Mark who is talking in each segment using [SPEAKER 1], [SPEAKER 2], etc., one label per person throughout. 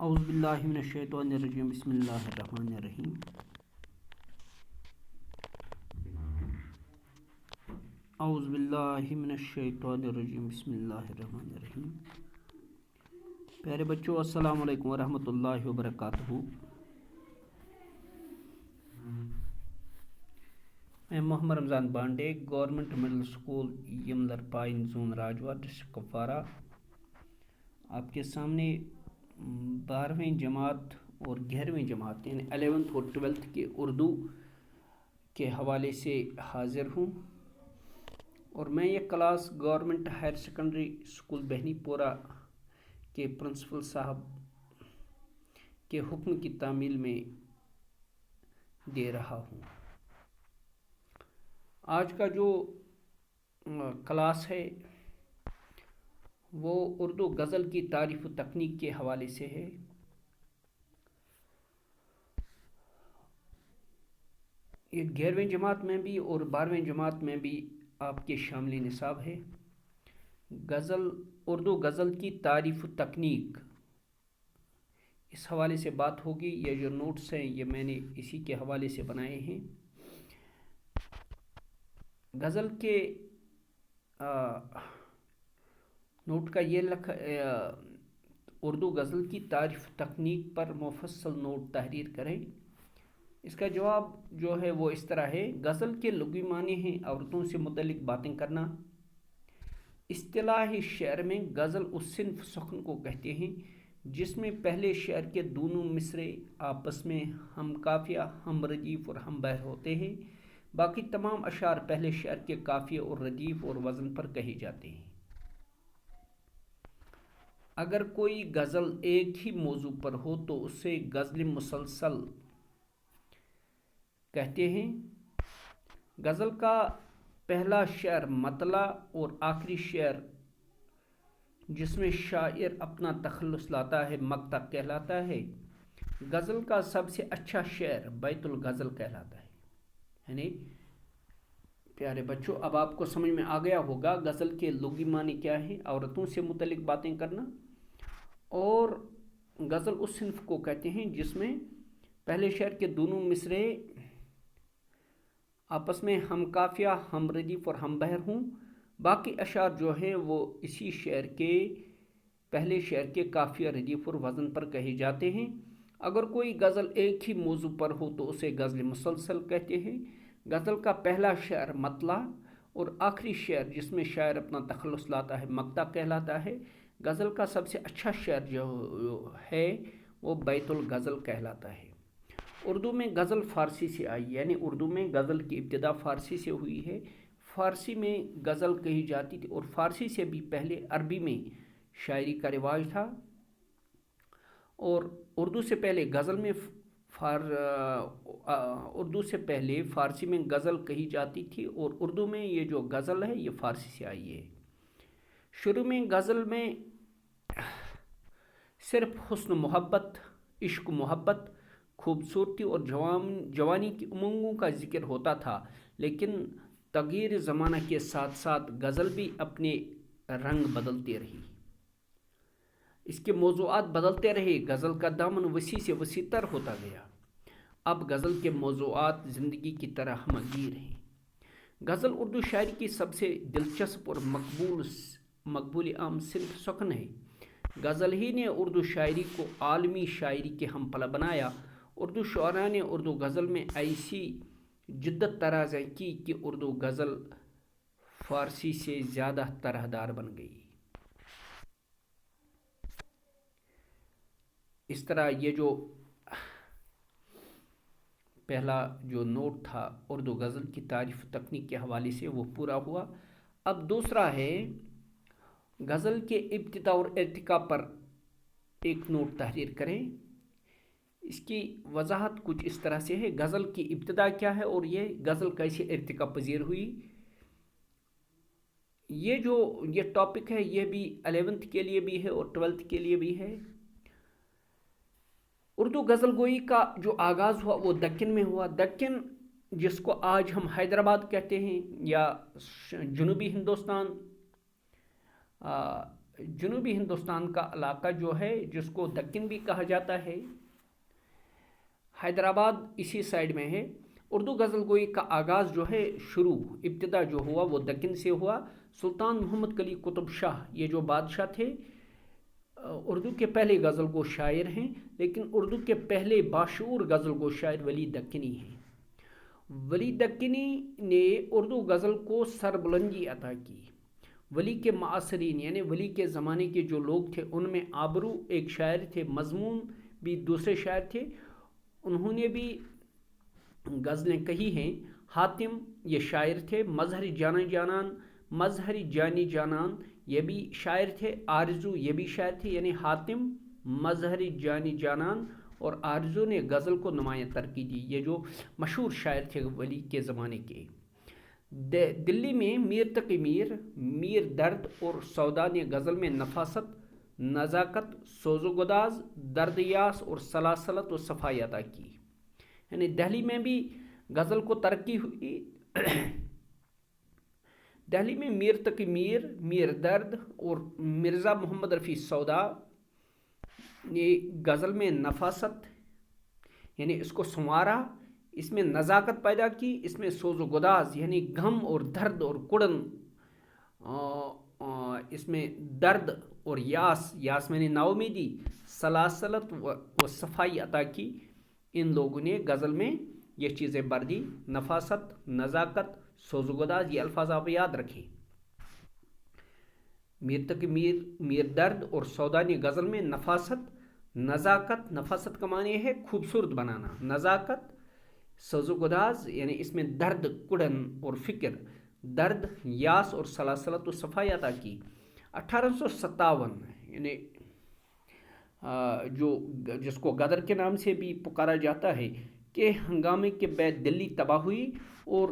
[SPEAKER 1] اعوذ باللہ من الشیطان الرجیم بسم اللہ الرحمن الرحیم اعوذ باللہ من الشیطان الرجیم بسم اللہ الرحمن الرحیم پیارے بچوں السلام علیکم ورحمۃ اللہ وبرکاتہ۔ میں Mohammad Ramzan Bande, government middle school یملر پائن زون راجوا ڈسٹرکٹ کپوارہ، آپ کے سامنے 12ویں جماعت اور 11ویں جماعت یعنی 11th اور 12th کے اردو کے حوالے سے حاضر ہوں، اور میں یہ class government higher secondary school Behnipora کے پرنسپل صاحب کے حکم کی تعمیل میں دے رہا ہوں۔ آج کا جو کلاس ہے وہ اردو غزل کی تعریف و تکنیک کے حوالے سے ہے۔ یہ 11ویں جماعت میں بھی اور 12ویں جماعت میں بھی آپ کے شامل نصاب ہے۔ اردو غزل کی تعریف و تکنیک، اس حوالے سے بات ہوگی۔ یہ جو نوٹس ہیں یہ میں نے اسی کے حوالے سے بنائے ہیں۔ غزل کے نوٹ کا یہ اردو غزل کی تعریف تکنیک پر مفصل نوٹ تحریر کریں۔ اس کا جواب جو ہے وہ اس طرح ہے۔ غزل کے لغوی معنی ہیں عورتوں سے متعلق باتیں کرنا۔ اصطلاح شعر میں غزل اس صنف سخن کو کہتے ہیں جس میں پہلے شعر کے دونوں مصرے آپس میں ہم قافیہ، ہم ردیف اور ہم بحر ہوتے ہیں۔ باقی تمام اشعار پہلے شعر کے قافیے اور ردیف اور وزن پر کہے جاتے ہیں۔ اگر کوئی غزل ایک ہی موضوع پر ہو تو اسے غزل مسلسل کہتے ہیں۔ غزل کا پہلا شعر مطلع اور آخری شعر جس میں شاعر اپنا تخلص لاتا ہے مقطع کہلاتا ہے۔ غزل کا سب سے اچھا شعر بیت الغزل کہلاتا ہے۔ یعنی پیارے بچوں اب آپ کو سمجھ میں آ گیا ہوگا غزل کے لغوی معنی کیا ہے۔ عورتوں سے متعلق باتیں کرنا، اور غزل اس صنف کو کہتے ہیں جس میں پہلے شعر کے دونوں مصرے آپس میں ہم قافیہ، ہم ردیف اور ہم بحر ہوں۔ باقی اشعار جو ہیں وہ اسی شعر کے پہلے شعر کے قافیہ، ردیف اور وزن پر کہے جاتے ہیں۔ اگر کوئی غزل ایک ہی موضوع پر ہو تو اسے غزل مسلسل کہتے ہیں۔ غزل کا پہلا شعر مطلع اور آخری شعر جس میں شاعر اپنا تخلص لاتا ہے مقطع کہلاتا ہے۔ غزل کا سب سے اچھا شعر جو ہے وہ بیت الغزل کہلاتا ہے۔ اردو میں غزل فارسی سے آئی، یعنی اردو میں غزل کی ابتدا فارسی سے ہوئی ہے۔ فارسی میں غزل کہی جاتی تھی اور فارسی سے بھی پہلے عربی میں شاعری کا رواج تھا، اور اردو سے پہلے فارسی میں غزل کہی جاتی تھی، اور اردو میں یہ جو غزل ہے یہ فارسی سے آئی ہے۔ شروع میں غزل میں صرف حسن محبت، عشق محبت، خوبصورتی اور جوانی کی امنگوں کا ذکر ہوتا تھا، لیکن تغیر زمانہ کے ساتھ ساتھ غزل بھی اپنے رنگ بدلتے رہی، اس کے موضوعات بدلتے رہے، غزل کا دامن وسیع سے وسیع تر ہوتا گیا۔ اب غزل کے موضوعات زندگی کی طرح ہمگیر ہیں۔ غزل اردو شاعری کی سب سے دلچسپ اور مقبول عام صنف سخن ہے۔ غزل ہی نے اردو شاعری کو عالمی شاعری کے ہم پلہ بنایا۔ اردو شعراء نے اردو غزل میں ایسی جدت ترازیاں کی کہ اردو غزل فارسی سے زیادہ طرح دار بن گئی۔ اس طرح یہ جو پہلا جو نوٹ تھا اردو غزل کی تعریف تکنیک کے حوالے سے وہ پورا ہوا۔ اب دوسرا ہے غزل کے ابتدا اور ارتقاء پر ایک نوٹ تحریر کریں۔ اس کی وضاحت کچھ اس طرح سے ہے۔ غزل کی ابتدا کیا ہے اور یہ غزل کیسے ارتقاء پذیر ہوئی۔ یہ ٹاپک ہے، یہ بھی 11th کے لیے بھی ہے اور 12th کے لیے بھی ہے۔ اردو غزل گوئی کا جو آغاز ہوا وہ دکن میں ہوا۔ دکن جس کو آج ہم حیدرآباد کہتے ہیں یا جنوبی ہندوستان، جنوبی ہندوستان کا علاقہ جو ہے جس کو دکن بھی کہا جاتا ہے، حیدرآباد اسی سائڈ میں ہے۔ اردو غزل گوئی کا آغاز جو ہے، ابتدا جو ہوا وہ دکن سے ہوا۔ سلطان محمد قلی قطب شاہ، یہ جو بادشاہ تھے، اردو کے پہلے غزل گو شاعر ہیں، لیکن اردو کے پہلے باشعور غزل گو شاعر ولی دکنی ہیں۔ ولی دکنی نے اردو غزل کو سربلندی عطا کی۔ ولی کے معاصرین یعنی ولی کے زمانے کے جو لوگ تھے، ان میں آبرو ایک شاعر تھے، مضمون بھی دوسرے شاعر تھے، انہوں نے بھی غزلیں کہی ہیں۔ حاتم یہ شاعر تھے۔ مظہر جانی جانان یہ بھی شاعر تھے۔ آرزو یہ بھی شاعر تھے، یعنی حاتم، مظہر جانی جانان اور آرزو نے غزل کو نمایاں ترقی دی۔ یہ جو مشہور شاعر تھے ولی کے زمانے کے۔ دلی میں میر تقی میر درد اور سودا نے غزل میں نفاست، نزاکت، سوز و گداز، درد یاس اور سلاسلت و صفائی عطا کی۔ یعنی دہلی میں بھی غزل کو ترقی ہوئی۔ دہلی میں میر تقی میر درد اور مرزا محمد رفیع سودا نے غزل میں نفاست یعنی اس کو سنوارا، اس میں نزاکت پیدا کی، اس میں سوز و گداز یعنی غم اور درد اور کڑن، اس میں درد اور یاس میں نے ناامیدی، سلاسلت و صفائی عطا کی۔ ان لوگوں نے غزل میں یہ چیزیں بر دی، نفاست، نزاکت، سوز و گداز، یہ الفاظ آپ یاد رکھیں۔ میر تقی میر درد اور سودا نے غزل میں نفاست، نفاست کا معنی ہے خوبصورت بنانا، نزاکت، سوز و گداز یعنی اس میں درد، کڑن اور فکر، درد، یاس اور سلاسلت و صفائی عطا کی۔ 1857 یعنی جس کو غدر کے نام سے بھی پکارا جاتا ہے، کہ ہنگامے کے بعد دلی تباہ ہوئی اور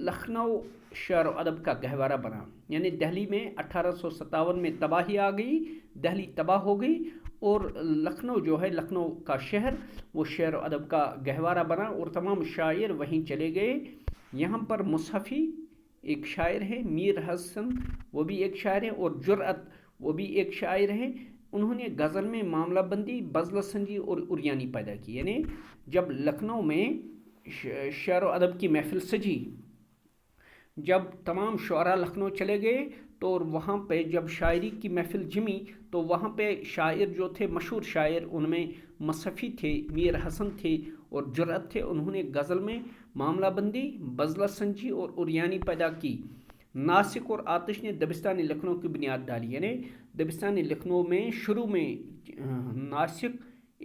[SPEAKER 1] لکھنؤ شعر و ادب کا گہوارہ بنا۔ یعنی دہلی میں 1857 میں تباہی آ گئی، دہلی تباہ ہو گئی، اور لکھنؤ جو ہے، لکھنؤ کا شہر، وہ شعر و ادب کا گہوارہ بنا اور تمام شاعر وہیں چلے گئے۔ یہاں پر مصحفی ایک شاعر ہے، میر حسن وہ بھی ایک شاعر ہیں، اور جرأت وہ بھی ایک شاعر ہیں۔ انہوں نے غزل میں معاملہ بندی، بزل سنجی اور اریانی پیدا کی۔ یعنی جب لکھنؤ میں شعر و ادب کی محفل سجی، جب تمام شعراء لکھنؤ چلے گئے، تو وہاں پہ جب شاعری کی محفل جمی، تو وہاں پہ شاعر جو تھے، مشہور شاعر، ان میں مصحفی تھے، میر حسن تھے اور جرأت تھے۔ انہوں نے غزل میں معاملہ بندی، بزل سنجی اور اریانی پیدا کی۔ ناسک اور آتش نے دبستان لکھنؤ کی بنیاد ڈالی۔ یعنی دبستان لکھنؤ میں شروع میں ناسک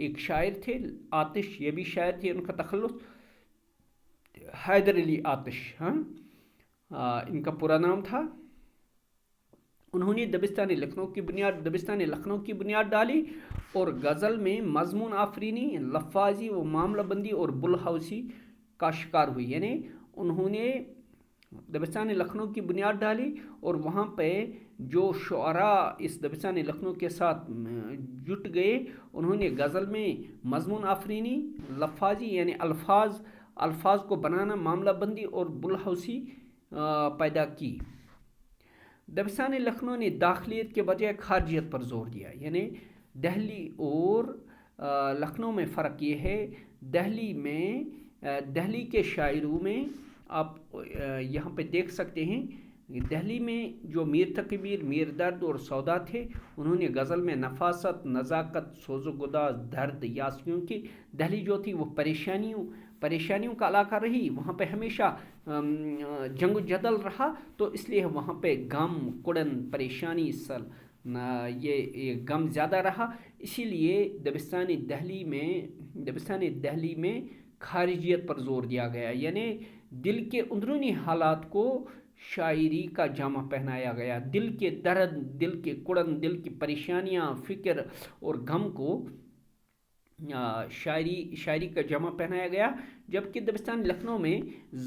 [SPEAKER 1] ایک شاعر تھے، آتش یہ بھی شاعر تھے، ان کا تخلص حیدر علی آتش ان کا پورا نام تھا۔ انہوں نے دبستان لکھنؤ کی بنیاد ڈالی اور غزل میں مضمون آفرینی، لفاظی و معاملہ بندی اور بلہوسی کا شکار ہوئی۔ یعنی انہوں نے دبستان لکھنؤ کی بنیاد ڈالی اور وہاں پہ جو شعراء اس دبستان لکھنؤ کے ساتھ جٹ گئے، انہوں نے غزل میں مضمون آفرینی، لفاظی یعنی الفاظ کو بنانا، معاملہ بندی اور بلہوسی پیدا کی۔ دبستان لکھنؤ نے داخلیت کے بجائے خارجیت پر زور دیا۔ یعنی دہلی اور لکھنؤ میں فرق یہ ہے، دہلی کے شاعروں میں آپ یہاں پہ دیکھ سکتے ہیں، دہلی میں جو میر تقی میر درد اور سودا تھے، انہوں نے غزل میں نفاست، نزاکت، سوز و گداز، درد، یاس، کیونکہ دہلی جو تھی وہ پریشانیوں کا علاقہ رہی، وہاں پہ ہمیشہ جنگ و جدل رہا، تو اس لیے وہاں پہ غم، کڑن، پریشانی، یہ غم زیادہ رہا۔ اسی لیے دبستان دہلی میں خارجیت پر زور دیا گیا، یعنی دل کے اندرونی حالات کو شاعری کا جامہ پہنایا گیا، دل کے درد، دل کے کڑن، دل کی پریشانیاں، فکر اور غم کو شاعری کا جامع پہنایا گیا، جبکہ دبستان لکھنؤ میں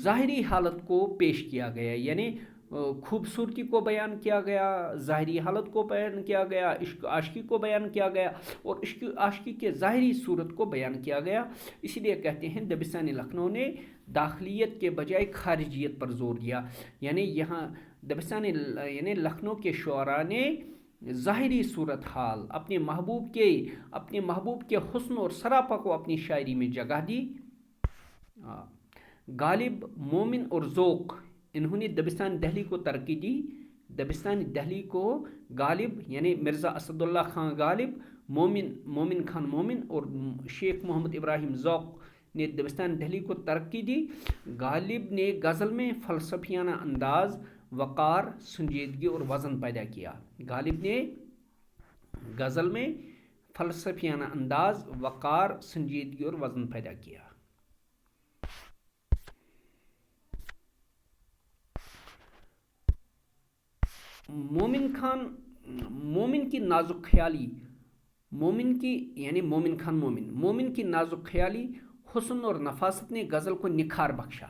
[SPEAKER 1] ظاہری حالت کو پیش کیا گیا، یعنی خوبصورتی کو بیان کیا گیا، ظاہری حالت کو بیان کیا گیا، عشق عاشقی کو بیان کیا گیا اور عشق عاشقی کے ظاہری صورت کو بیان کیا گیا۔ اسی لیے کہتے ہیں دبستان لکھنؤ نے داخلیت کے بجائے خارجیت پر زور دیا۔ یعنی یہاں یعنی لکھنؤ کے شعراء نے ظاہری صورت حال اپنے محبوب کے حسن اور سراپا کو اپنی شاعری میں جگہ دی۔ غالب، مومن اور ذوق، انہوں نے دبستان دہلی کو ترقی دی۔ دبستان دہلی کو غالب یعنی مرزا اسد اللہ خان غالب، مومن خان مومن اور شیخ محمد ابراہیم ذوق نے دبستان دہلی کو ترقی دی۔ غالب نے غزل میں فلسفیانہ انداز، وقار، سنجیدگی اور وزن پیدا کیا۔ غالب نے غزل میں فلسفیانہ انداز، وقار، سنجیدگی اور وزن پیدا کیا۔ مومن کی نازک خیالی، مومن کی نازک خیالی، حسن اور نفاست نے غزل کو نکھار بخشا۔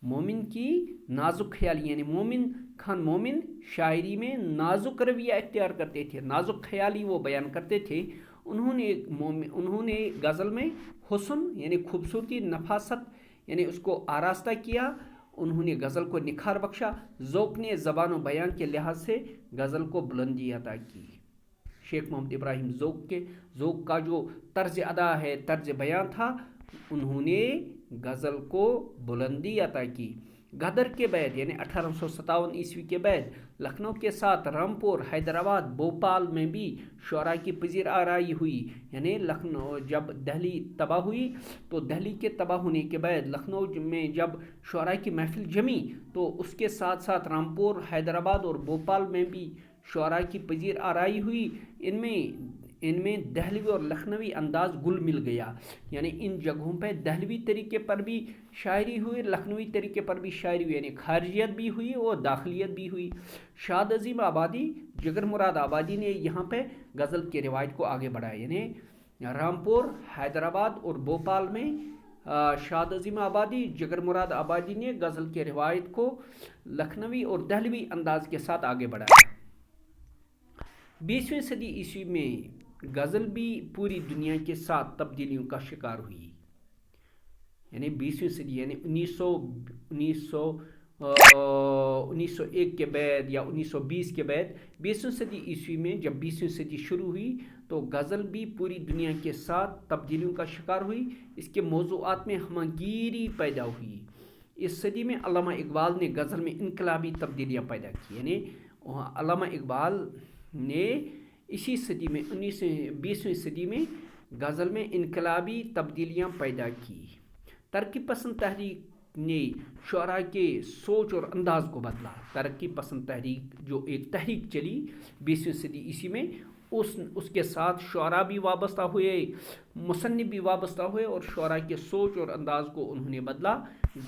[SPEAKER 1] مومن کی نازک خیالی یعنی مومن خان مومن شاعری میں نازک رویہ اختیار کرتے تھے، نازک خیالی وہ بیان کرتے تھے۔ انہوں نے غزل میں حسن یعنی خوبصورتی، نفاست یعنی اس کو آراستہ کیا، انہوں نے غزل کو نکھار بخشا۔ ذوق نے زبان و بیان کے لحاظ سے غزل کو بلندی عطا کی۔ شیخ محمد ابراہیم ذوق کا جو طرز ادا ہے، طرز بیان تھا، انہوں نے غزل کو بلندی عطا کی۔ غدر کے بعد یعنی 1857 عیسوی کے بعد لکھنؤ کے ساتھ رامپور، حیدرآباد، بھوپال میں بھی شعراء کی پذیر آرائی ہوئی۔ یعنی لکھنؤ جب دہلی تباہ ہوئی تو دہلی کے تباہ ہونے کے بعد لکھنؤ میں جب شعراء کی محفل جمی تو اس کے ساتھ ساتھ رامپور، حیدرآباد اور بھوپال میں بھی شعراء کی پذیر آرائی ہوئی۔ ان میں دہلوی اور لکھنوی انداز گل مل گیا، یعنی ان جگہوں پہ دہلوی طریقے پر بھی شاعری ہوئی، لکھنوی طریقے پر بھی شاعری ہوئی، یعنی خارجیت بھی ہوئی اور داخلیت بھی ہوئی۔ شاد عظیم آبادی، جگر مراد آبادی نے یہاں پہ غزل کی روایت کو آگے بڑھایا، یعنی رامپور، حیدرآباد اور بھوپال میں شاد عظیم آبادی، جگر مراد آبادی نے غزل کی روایت کو لکھنوی اور دہلوی انداز کے ساتھ آگے بڑھایا۔ 20ویں صدی عیسوی میں غزل بھی پوری دنیا کے ساتھ تبدیلیوں کا شکار ہوئی۔ یعنی 20ویں صدی یعنی 1901 کے بعد یا 1920 کے بعد 20ویں صدی عیسوی میں جب 20ویں صدی شروع ہوئی تو غزل بھی پوری دنیا کے ساتھ تبدیلیوں کا شکار ہوئی۔ اس کے موضوعات میں ہمہ پیدا ہوئی۔ اس صدی میں علامہ اقبال نے غزل میں انقلابی تبدیلیاں پیدا کی، یعنی علامہ اقبال نے اسی صدی میں 20ویں صدی میں غزل میں انقلابی تبدیلیاں پیدا کی۔ ترقی پسند تحریک نے شعراء کے سوچ اور انداز کو بدلا۔ ترقی پسند تحریک جو ایک تحریک چلی 20ویں صدی عیسوی میں، اس کے ساتھ شعراء بھی وابستہ ہوئے، مصنف بھی وابستہ ہوئے اور شعراء کے سوچ اور انداز کو انہوں نے بدلا۔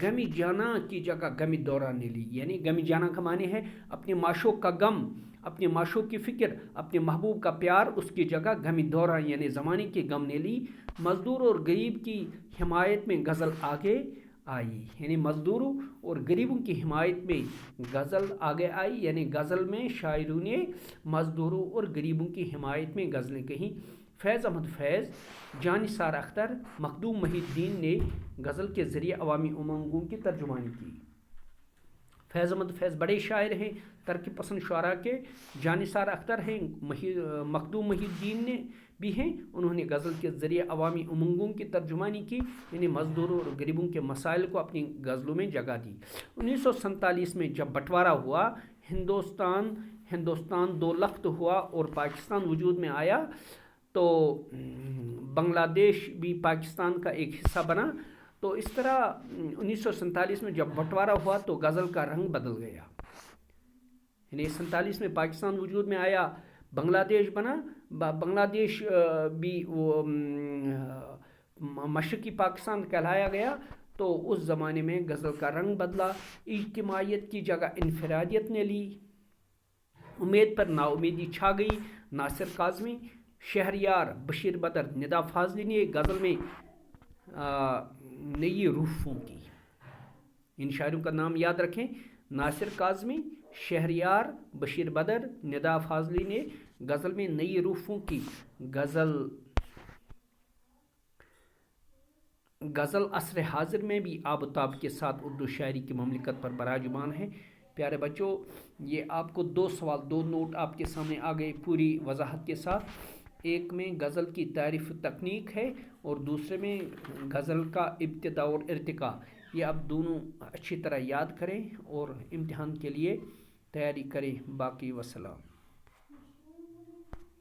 [SPEAKER 1] غم جانا کی جگہ غم دورہ نے لی، یعنی غم جانا کا معنی ہے اپنے معشوق کا غم، اپنے معشوق کی فکر، اپنے محبوب کا پیار، اس کی جگہ غم دورہ یعنی زمانے کے غم نے لی۔ مزدور اور غریب کی حمایت میں غزل آگے آئی، یعنی مزدوروں اور غریبوں کی حمایت میں غزل آگے آئی، یعنی غزل میں شاعروں نے مزدوروں اور غریبوں کی حمایت میں غزلیں کہیں۔ فیض احمد فیض، جانثار اختر، مخدوم محی الدین نے غزل کے ذریعے عوامی امنگوں کی ترجمانی کی۔ فیض احمد فیض بڑے شاعر ہیں، ترقی پسند شعراء کے۔ جانثار اختر ہیں، مخدوم محی الدین نے بھی ہیں، انہوں نے غزل کے ذریعے عوامی امنگوں کی ترجمانی کی، یعنی مزدوروں اور غریبوں کے مسائل کو اپنی غزلوں میں جگہ دی۔ 1947 میں جب بٹوارا ہوا، ہندوستان دو لخت ہوا اور پاکستان وجود میں آیا تو بنگلہ دیش بھی پاکستان کا ایک حصہ بنا، تو اس طرح 1947 میں جب بٹوارا ہوا تو غزل کا رنگ بدل گیا، یعنی 47 میں پاکستان وجود میں آیا، بنگلہ دیش بنا، بنگلہ دیش بھی وہ مشرقی پاکستان کہلایا گیا، تو اس زمانے میں غزل کا رنگ بدلا، اجتماعیت کی جگہ انفرادیت نے لی، امید پر نا امیدی چھا گئی۔ ناصر کاظمی، شہریار، بشیر بدر، ندا فاضلی نے غزل میں نئی روح پھونکی۔ ان شاعروں کا نام یاد رکھیں، ناصر کاظمی، شہریار، بشیر بدر، ندا فاضلی نے غزل میں نئی روح پھونکی۔ غزل عصر حاضر میں بھی آب و تاب کے ساتھ اردو شاعری کی مملکت پر براجمان ہے۔ پیارے بچوں، یہ آپ کو دو سوال، دو نوٹ آپ کے سامنے آ گئے پوری وضاحت کے ساتھ۔ ایک میں غزل کی تعریف تکنیک ہے اور دوسرے میں غزل کا ابتدا اور ارتقاء۔ یہ آپ دونوں اچھی طرح یاد کریں اور امتحان کے لیے تیاری کریں۔ باقی وسلام۔